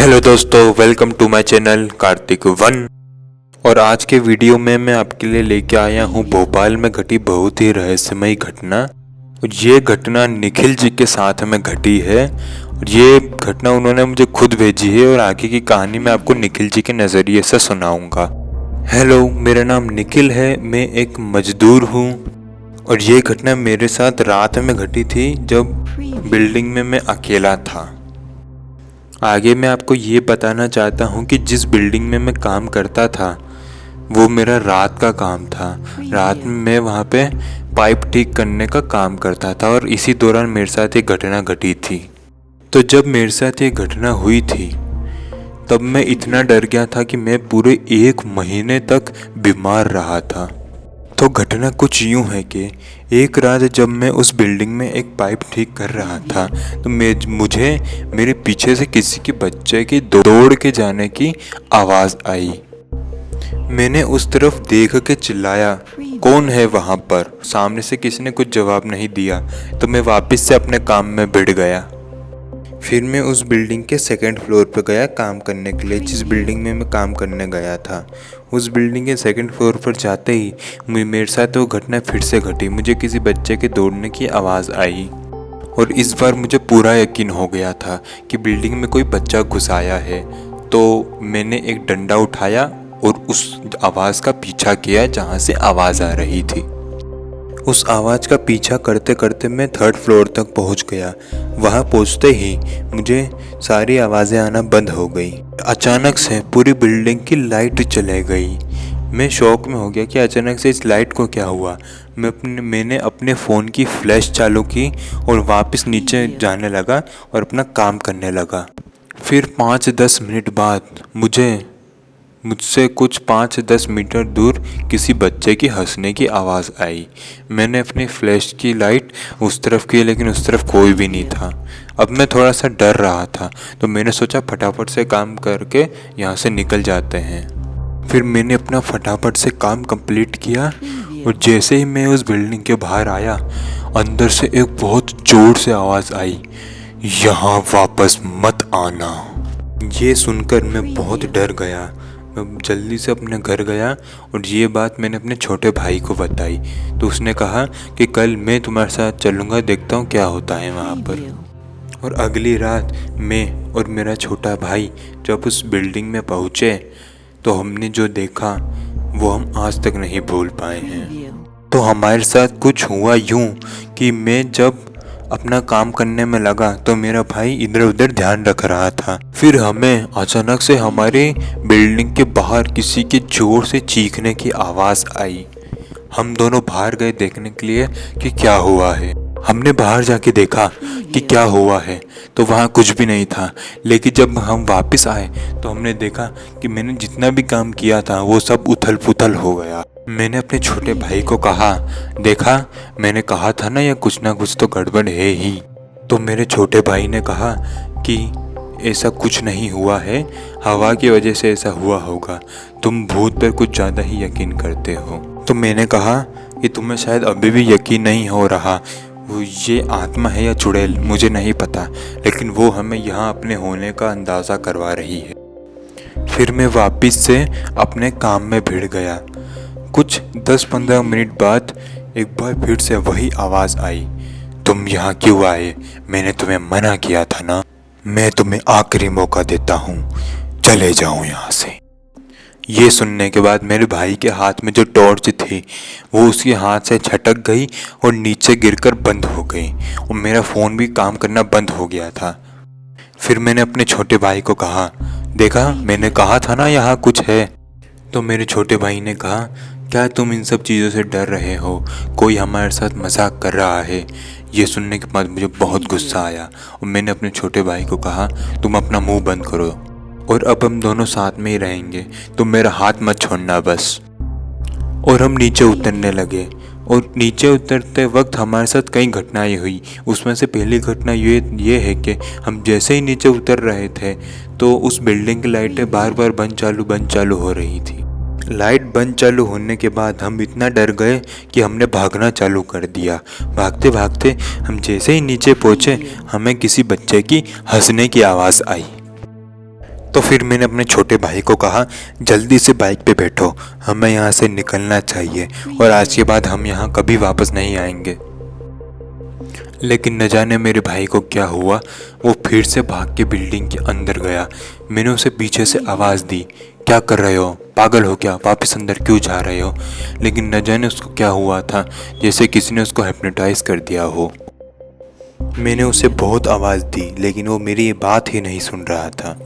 Hello दोस्तों, welcome to my channel Kartik one. और आज के वीडियो में मैं आपके लिए लेके आया हूँ भोपाल में घटी बहुत ही रहस्यमयी घटना। और ये घटना निखिल जी के साथ में घटी है और ये घटना उन्होंने मुझे खुद भेजी है और आगे की कहानी मैं आपको निखिल जी के नज़रिए से सुनाऊंगा। हेलो, मेरा नाम निखिल है, मैं एक मजदूर हूँ और ये घटना मेरे साथ रात में घटी थी जब बिल्डिंग में मैं अकेला था। आगे मैं आपको ये बताना चाहता हूँ कि जिस बिल्डिंग में मैं काम करता था वो मेरा रात का काम था। रात में मैं वहाँ पे पाइप ठीक करने का काम करता था और इसी दौरान मेरे साथ ये घटना घटी थी। तो जब मेरे साथ ये घटना हुई थी तब मैं इतना डर गया था कि मैं पूरे 1 महीने तक बीमार रहा था। तो घटना कुछ यूँ है कि एक रात जब मैं उस बिल्डिंग में एक पाइप ठीक कर रहा था तो मुझे मेरे पीछे से किसी के बच्चे की दौड़ के जाने की आवाज़ आई। मैंने उस तरफ देख के चिल्लाया, कौन है वहाँ पर? सामने से किसी ने कुछ जवाब नहीं दिया तो मैं वापस से अपने काम में भिड़ गया। फिर मैं उस बिल्डिंग के 2nd फ्लोर पर गया काम करने के लिए, जिस बिल्डिंग में मैं काम करने गया था। उस बिल्डिंग के 2nd फ्लोर पर जाते ही मेरे साथ वो घटना फिर से घटी। मुझे किसी बच्चे के दौड़ने की आवाज़ आई और इस बार मुझे पूरा यकीन हो गया था कि बिल्डिंग में कोई बच्चा घुस आया है। तो मैंने एक डंडा उठाया और उस आवाज़ का पीछा किया जहाँ से आवाज़ आ रही थी। उस आवाज़ का पीछा करते करते मैं 3rd फ्लोर तक पहुंच गया। वहां पहुंचते ही मुझे सारी आवाज़ें आना बंद हो गई। अचानक से पूरी बिल्डिंग की लाइट चले गई। मैं शॉक में हो गया कि अचानक से इस लाइट को क्या हुआ। मैंने अपने फ़ोन की फ्लैश चालू की और वापस नीचे जाने लगा और अपना काम करने लगा। फिर 5-10 मिनट बाद मुझसे कुछ 5-10 मीटर दूर किसी बच्चे की हंसने की आवाज़ आई। मैंने अपनी फ्लैश की लाइट उस तरफ की लेकिन उस तरफ कोई भी नहीं था। अब मैं थोड़ा सा डर रहा था तो मैंने सोचा फटाफट से काम करके यहाँ से निकल जाते हैं। फिर मैंने अपना फटाफट से काम कंप्लीट किया और जैसे ही मैं उस बिल्डिंग के बाहर आया अंदर से एक बहुत ज़ोर से आवाज़ आई, यहाँ वापस मत आना। ये सुनकर मैं बहुत डर गया। मैं जल्दी से अपने घर गया और ये बात मैंने अपने छोटे भाई को बताई तो उसने कहा कि कल मैं तुम्हारे साथ चलूँगा, देखता हूँ क्या होता है वहाँ पर। और अगली रात मैं और मेरा छोटा भाई जब उस बिल्डिंग में पहुँचे तो हमने जो देखा वो हम आज तक नहीं भूल पाए हैं। तो हमारे साथ कुछ हुआ यूँ कि मैं जब अपना काम करने में लगा तो मेरा भाई इधर उधर ध्यान रख रहा था। फिर हमें अचानक से हमारे बिल्डिंग के बाहर किसी के जोर से चीखने की आवाज़ आई। हम दोनों बाहर गए देखने के लिए कि क्या हुआ है। हमने बाहर जाके देखा कि क्या हुआ है तो वहाँ कुछ भी नहीं था। लेकिन जब हम वापस आए तो हमने देखा कि मैंने जितना भी काम किया था वो सब उथल पुथल हो गया। मैंने अपने छोटे भाई को कहा, देखा मैंने कहा था ना ये कुछ ना कुछ तो गड़बड़ है ही। तो मेरे छोटे भाई ने कहा कि ऐसा कुछ नहीं हुआ है, हवा की वजह से ऐसा हुआ होगा, तुम भूत पर कुछ ज़्यादा ही यकीन करते हो। तो मैंने कहा कि तुम्हें शायद अभी भी यकीन नहीं हो रहा, वो ये आत्मा है या चुड़ैल मुझे नहीं पता, लेकिन वो हमें यहाँ अपने होने का अंदाज़ा करवा रही है। फिर मैं वापस से अपने काम में भिड़ गया। कुछ 10-15 मिनट बाद एक बार फिर से वही आवाज़ आई, तुम यहाँ क्यों आए? मैंने तुम्हें मना किया था ना, मैं तुम्हें आखिरी मौका देता हूँ, चले जाओ यहाँ से। ये सुनने के बाद मेरे भाई के हाथ में जो टॉर्च थी वो उसके हाथ से झटक गई और नीचे गिरकर बंद हो गई और मेरा फ़ोन भी काम करना बंद हो गया था। फिर मैंने अपने छोटे भाई को कहा, देखा मैंने कहा था ना यहाँ कुछ है। तो मेरे छोटे भाई ने कहा, क्या तुम इन सब चीज़ों से डर रहे हो? कोई हमारे साथ मजाक कर रहा है। ये सुनने के बाद मुझे बहुत गुस्सा आया और मैंने अपने छोटे भाई को कहा, तुम अपना मुंह बंद करो और अब हम दोनों साथ में ही रहेंगे, तुम मेरा हाथ मत छोड़ना बस। और हम नीचे उतरने लगे और नीचे उतरते वक्त हमारे साथ कई घटनाएं हुई। उसमें से पहली घटना ये है कि हम जैसे ही नीचे उतर रहे थे तो उस बिल्डिंग की लाइटें बार बार बंद चालू हो रही थी। लाइट बंद चालू होने के बाद हम इतना डर गए कि हमने भागना चालू कर दिया। भागते भागते हम जैसे ही नीचे पहुँचे हमें किसी बच्चे की हंसने की आवाज़ आई। तो फिर मैंने अपने छोटे भाई को कहा, जल्दी से बाइक पे बैठो, हमें यहाँ से निकलना चाहिए और आज के बाद हम यहाँ कभी वापस नहीं आएंगे। लेकिन न जाने मेरे भाई को क्या हुआ, वो फिर से भाग के बिल्डिंग के अंदर गया। मैंने उसे पीछे से आवाज़ दी, क्या कर रहे हो, पागल हो क्या, वापस अंदर क्यों जा रहे हो। लेकिन न जाने उसको क्या हुआ था, जैसे किसी ने उसको हिप्नोटाइज कर दिया हो। मैंने उसे बहुत आवाज़ दी लेकिन वो मेरी ये बात ही नहीं सुन रहा था।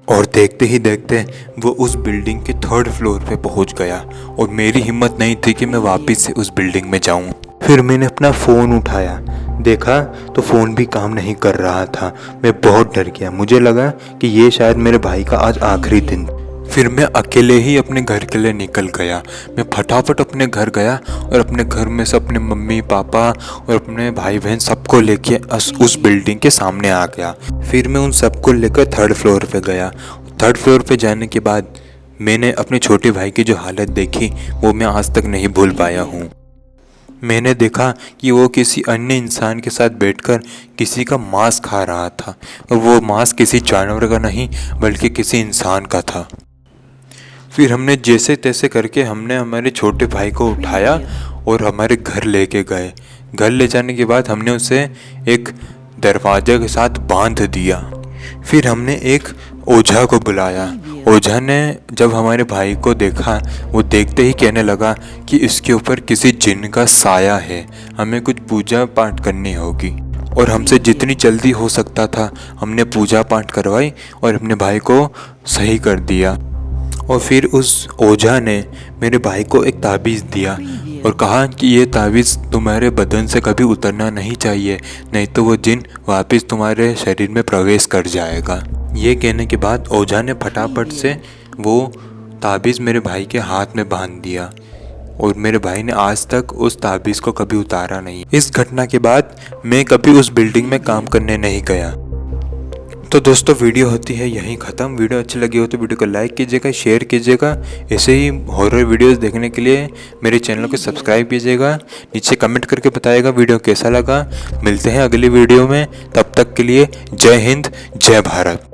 और देखते ही देखते वो उस बिल्डिंग के 3rd फ्लोर पे पहुंच गया और मेरी हिम्मत नहीं थी कि मैं वापस से उस बिल्डिंग में जाऊं। फिर मैंने अपना फ़ोन उठाया, देखा तो फ़ोन भी काम नहीं कर रहा था। मैं बहुत डर गया, मुझे लगा कि ये शायद मेरे भाई का आज आखिरी दिन। फिर मैं अकेले ही अपने घर के लिए निकल गया। मैं फटाफट अपने घर गया और अपने घर में से अपने मम्मी पापा और अपने भाई बहन सबको लेके उस बिल्डिंग के सामने आ गया। फिर मैं उन सबको लेकर 3rd फ्लोर पे गया। 3rd फ्लोर पे जाने के बाद मैंने अपने छोटे भाई की जो हालत देखी वो मैं आज तक नहीं भूल पाया हूँ। मैंने देखा कि वो किसी अन्य इंसान के साथ बैठकर किसी का मांस खा रहा था और वो मांस किसी जानवर का नहीं बल्कि किसी इंसान का था। फिर हमने जैसे तैसे करके हमने हमारे छोटे भाई को उठाया और हमारे घर लेके गए। घर ले जाने के बाद हमने उसे एक दरवाजे के साथ बांध दिया। फिर हमने एक ओझा को बुलाया। ओझा ने जब हमारे भाई को देखा, वो देखते ही कहने लगा कि इसके ऊपर किसी जिन का साया है, हमें कुछ पूजा पाठ करनी होगी। और हमसे जितनी जल्दी हो सकता था हमने पूजा पाठ करवाई और अपने भाई को सही कर दिया। और फिर उस ओझा ने मेरे भाई को एक ताबीज़ दिया और कहा कि ये ताबीज़ तुम्हारे बदन से कभी उतरना नहीं चाहिए, नहीं तो वो जिन वापस तुम्हारे शरीर में प्रवेश कर जाएगा। ये कहने के बाद ओझा ने फटाफट से वो ताबीज़ मेरे भाई के हाथ में बांध दिया और मेरे भाई ने आज तक उस ताबीज़ को कभी उतारा नहीं। इस घटना के बाद मैं कभी उस बिल्डिंग में काम करने नहीं गया। तो दोस्तों वीडियो होती है यहीं ख़त्म। वीडियो अच्छी लगी हो तो वीडियो को लाइक कीजिएगा, शेयर कीजिएगा। ऐसे ही हॉरर वीडियोस देखने के लिए मेरे चैनल को सब्सक्राइब कीजिएगा। नीचे कमेंट करके बताइएगा वीडियो कैसा लगा। मिलते हैं अगली वीडियो में, तब तक के लिए जय हिंद, जय भारत।